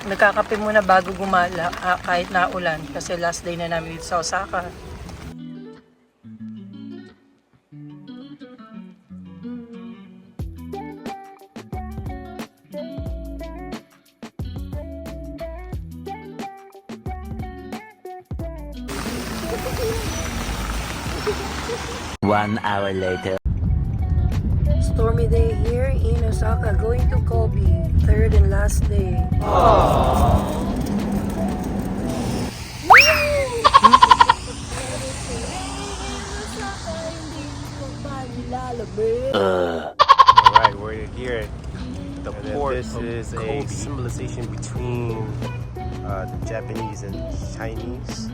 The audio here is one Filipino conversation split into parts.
Nagkakape muna bago gumala kahit naulan kasi last day na namin dito sa Osaka. One hour later. Stormy day here in Osaka, going to Kobe, third and last day. Alright, we're here at the port. This is a symbolization between the Japanese and Chinese.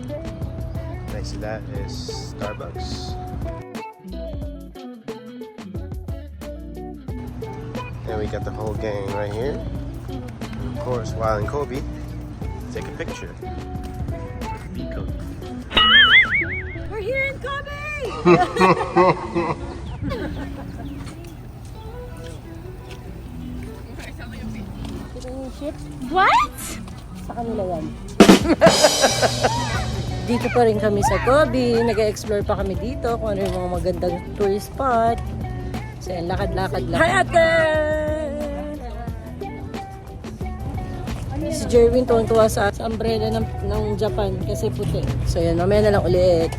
Next to that is Starbucks. And we got the whole gang right here. And of course, while in Kobe, take a picture. Be Kobe. We're here in Kobe! What? Sa kanila yan. Dito pa rin kami sa Kobe. Nag-explore pa kami dito kung ano yung mga magandang tourist spot. So yan, lakad-lakad lang. Hi ate! Si Jerwin tuwang-tuwa sa umbrella ng Japan kasi puti. So yan, mamaya na lang ulit.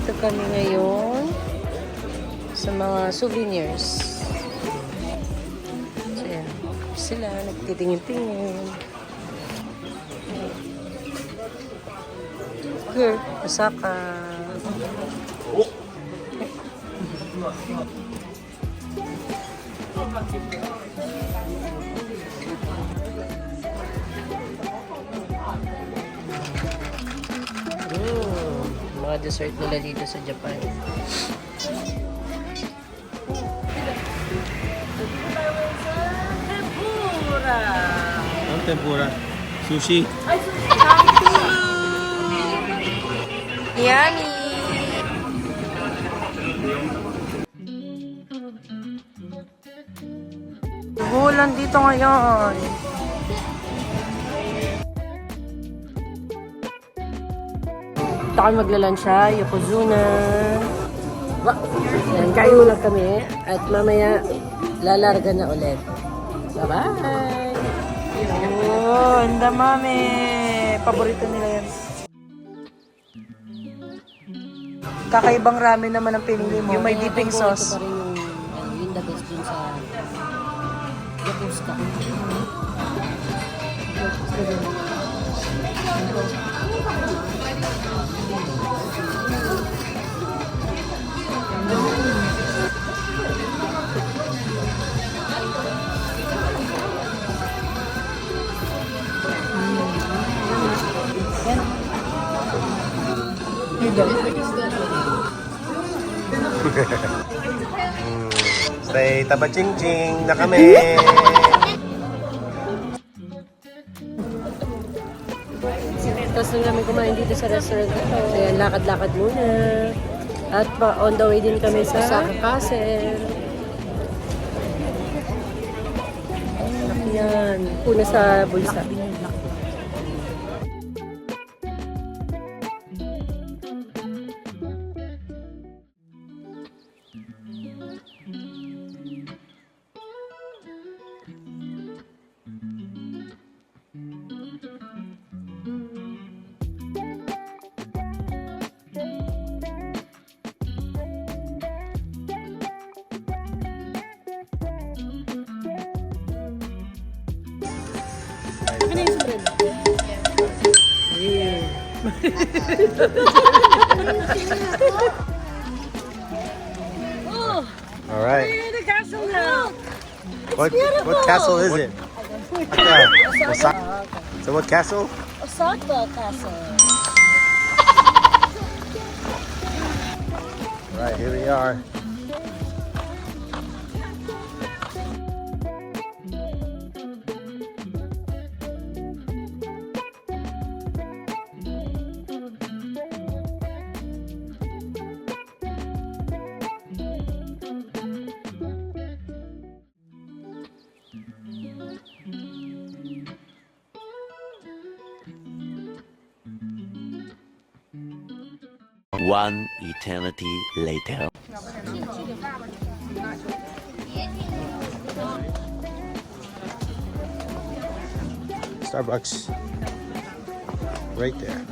Dito kami ngayon sa mga souvenirs. So yan, sila nagtitingin-tingin. Here, Osaka. Mga dessert nila dito sa Japan. Tempura! Ang tempura. Sushi. Yummy! Ulan dito ngayon. Dito kami maglalansya, Yokozuna. Yan, kain mo lang kami. At mamaya, lalarga na ulit. Bye-bye! Yun, mami. Paborito nila yan. Kakaibang ramen naman ang pinili mo. Yung may dipping sauce. Ito pa rin yung the best dun sa Yokosuka. Say taba ching ching na kami. Tapos nung namin kumain dito sa restaurant ito. Ayan, lakad-lakad muna. At on the way din kami sa Osaka Castle. Yan. Una sa bulsa. Ano yung sombrero? All right. We're in the castle now. What castle is it? So what castle? Osaka Castle. Right, here we are. One eternity later. Starbucks. Right there.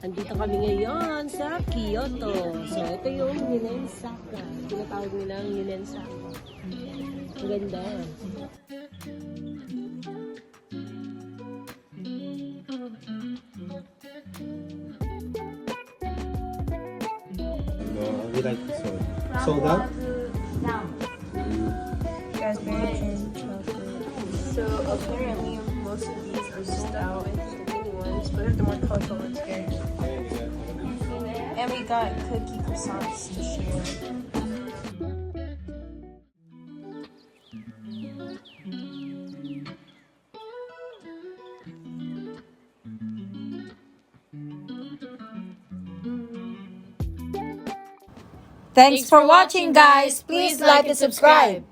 Andito kami ngayon sa Kyoto. So, ito yung Minensaka. Tinatawag nilang Minensaka. Ang ganda. We like this one. Sold out? Raspberry and chocolate. So apparently most of these are sold out. I think the mini ones, but the more colorful ones here. And we got cookie croissants to share. Thanks for watching, guys. Please like and subscribe.